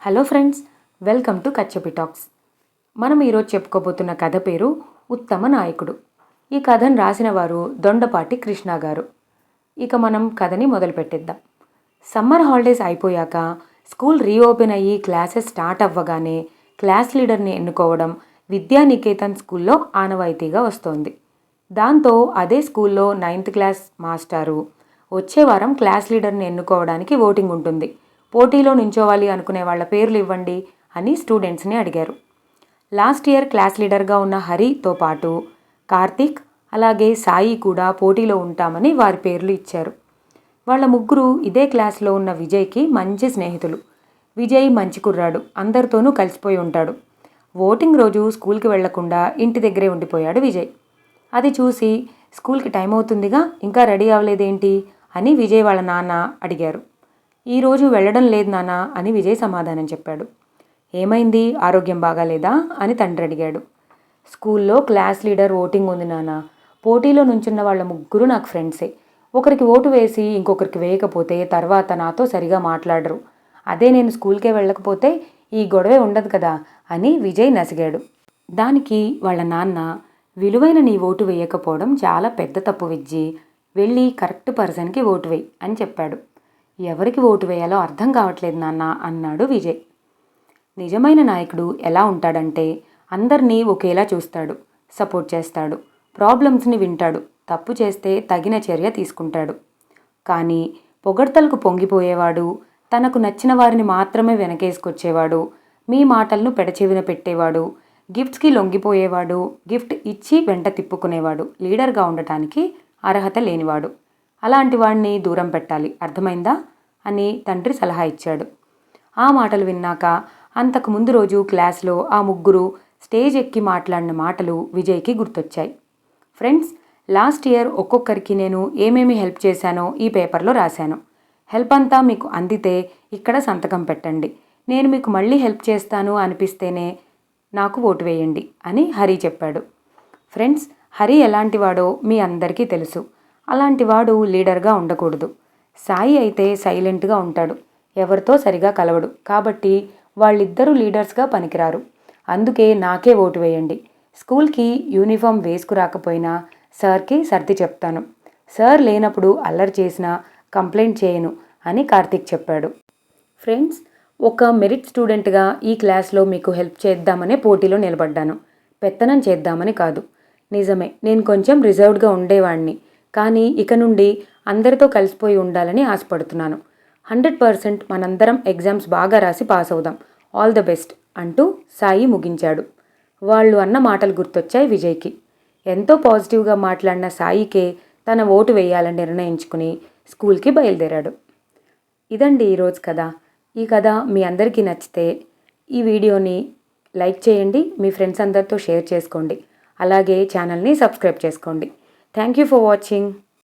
Hello friends, welcome to Kachhapi talks. మనం ఈరోజు చెప్పుకోబోతున్న కథ పేరు ఉత్తమ నాయకుడు. ఈ కథను రాసిన వారు దొండపాటి కృష్ణ గారు. ఇక మనం కథని మొదలుపెట్టేద్దాం. సమ్మర్ హాలిడేస్ అయిపోయాక స్కూల్ రీఓపెన్ అయ్యి క్లాసెస్ స్టార్ట్ అవ్వగానే క్లాస్ లీడర్ని ఎన్నుకోవడం విద్యానికేతన్ స్కూల్లో ఆనవాయితీగా వస్తోంది. దాంతో అదే స్కూల్లో 9th క్లాస్ మాస్టారు వచ్చే వారం క్లాస్ లీడర్ని ఎన్నుకోవడానికి ఓటింగ్ ఉంటుంది. పోటీలో నించోవాలి అనుకునే వాళ్ళ పేర్లు ఇవ్వండి అని స్టూడెంట్స్ని అడిగారు. లాస్ట్ ఇయర్ క్లాస్ లీడర్గా ఉన్న హరితో పాటు కార్తీక్ అలాగే సాయి కూడా పోటీలో ఉంటామని వారి పేర్లు ఇచ్చారు. వాళ్ళ ముగ్గురు ఇదే క్లాస్లో ఉన్న విజయ్కి మంచి స్నేహితులు. విజయ్ మంచి కుర్రాడు, అందరితోనూ కలిసిపోయి ఉంటాడు. ఓటింగ్ రోజు స్కూల్కి వెళ్లకుండా ఇంటి దగ్గరే ఉండిపోయాడు విజయ్. అది చూసి స్కూల్కి టైం అవుతుందిగా, ఇంకా రెడీ అవ్వలేదేంటి అని విజయ్ వాళ్ళ నాన్న అడిగారు. ఈరోజు వెళ్ళడం లేదు నాన్న అని విజయ్ సమాధానం చెప్పాడు. ఏమైంది, ఆరోగ్యం బాగాలేదా అని తండ్రి అడిగాడు. స్కూల్లో క్లాస్ లీడర్ ఓటింగ్ ఉంది నాన్న. పోటీలో నుంచున్న వాళ్ళ ముగ్గురు నాకు ఫ్రెండ్సే. ఒకరికి ఓటు వేసి ఇంకొకరికి వేయకపోతే తర్వాత నాతో సరిగా మాట్లాడరు. అదే నేను స్కూల్కే వెళ్ళకపోతే ఈ గొడవే ఉండదు కదా అని విజయ్ నసిగాడు. దానికి వాళ్ళ నాన్న, విలువైన నీ ఓటు వేయకపోవడం చాలా పెద్ద తప్పు విజ్జి, వెళ్ళి కరెక్ట్ పర్సన్కి ఓటు వేయి అని చెప్పాడు. ఎవరికి ఓటు వేయాలో అర్థం కావట్లేదు నాన్న అన్నాడు విజయ్. నిజమైన నాయకుడు ఎలా ఉంటాడంటే అందరినీ ఒకేలా చూస్తాడు, సపోర్ట్ చేస్తాడు, ప్రాబ్లమ్స్ని వింటాడు, తప్పు చేస్తే తగిన చర్య తీసుకుంటాడు. కానీ పొగడ్తలకు పొంగిపోయేవాడు, తనకు నచ్చిన వారిని మాత్రమే వెనకేసుకొచ్చేవాడు, మీ మాటలను పెడచెవిన పెట్టేవాడు, గిఫ్ట్స్కి లొంగిపోయేవాడు, గిఫ్ట్ ఇచ్చి వెంట తిప్పుకునేవాడు లీడర్గా ఉండటానికి అర్హత లేనివాడు. అలాంటి వాడిని దూరం పెట్టాలి, అర్థమైందా అని తండ్రి సలహా ఇచ్చాడు. ఆ మాటలు విన్నాక అంతకు ముందు రోజు క్లాస్లో ఆ ముగ్గురు స్టేజ్ ఎక్కి మాట్లాడిన మాటలు విజయ్కి గుర్తొచ్చాయి. ఫ్రెండ్స్, లాస్ట్ ఇయర్ ఒక్కొక్కరికి నేను ఏమేమి హెల్ప్ చేశానో ఈ పేపర్లో రాశాను. హెల్ప్ అంతా మీకు అందితే ఇక్కడ సంతకం పెట్టండి. నేను మీకు మళ్ళీ హెల్ప్ చేస్తాను అనిపిస్తేనే నాకు ఓటు వేయండి అని హరి చెప్పాడు. ఫ్రెండ్స్, హరి ఎలాంటివాడో మీ అందరికీ తెలుసు. అలాంటివాడు లీడర్గా ఉండకూడదు. సాయి అయితే సైలెంట్గా ఉంటాడు, ఎవరితో సరిగా కలవడు. కాబట్టి వాళ్ళిద్దరూ లీడర్స్గా పనికిరారు. అందుకే నాకే ఓటు వేయండి. స్కూల్కి యూనిఫామ్ వేసుకురాకపోయినా సార్కి సర్ది చెప్తాను. సార్ లేనప్పుడు అల్లరి చేసినా కంప్లైంట్ చేయను అని కార్తీక్ చెప్పాడు. ఫ్రెండ్స్, ఒక మెరిట్ స్టూడెంట్గా ఈ క్లాస్లో మీకు హెల్ప్ చేద్దామనే పోటీలో నిలబడ్డాను, పెత్తనం చేద్దామని కాదు. నిజమే, నేను కొంచెం రిజర్వ్డ్గా ఉండేవాడిని. కానీ ఇక నుండి అందరితో కలిసిపోయి ఉండాలని ఆశపడుతున్నాను. 100% మనందరం ఎగ్జామ్స్ బాగా రాసి పాస్ అవుదాం. ఆల్ ద బెస్ట్ అంటూ సాయి ముగించాడు. వాళ్ళు అన్న మాటలు గుర్తొచ్చాయి విజయ్కి. ఎంతో పాజిటివ్గా మాట్లాడిన సాయికే తన ఓటు వేయాలని నిర్ణయించుకుని స్కూల్కి బయలుదేరాడు. ఇదండి ఈరోజు కథ. ఈ కథ మీ అందరికీ నచ్చితే ఈ వీడియోని లైక్ చేయండి, మీ ఫ్రెండ్స్ అందరితో షేర్ చేసుకోండి. అలాగే ఛానల్ని సబ్స్క్రైబ్ చేసుకోండి. Thank you for watching.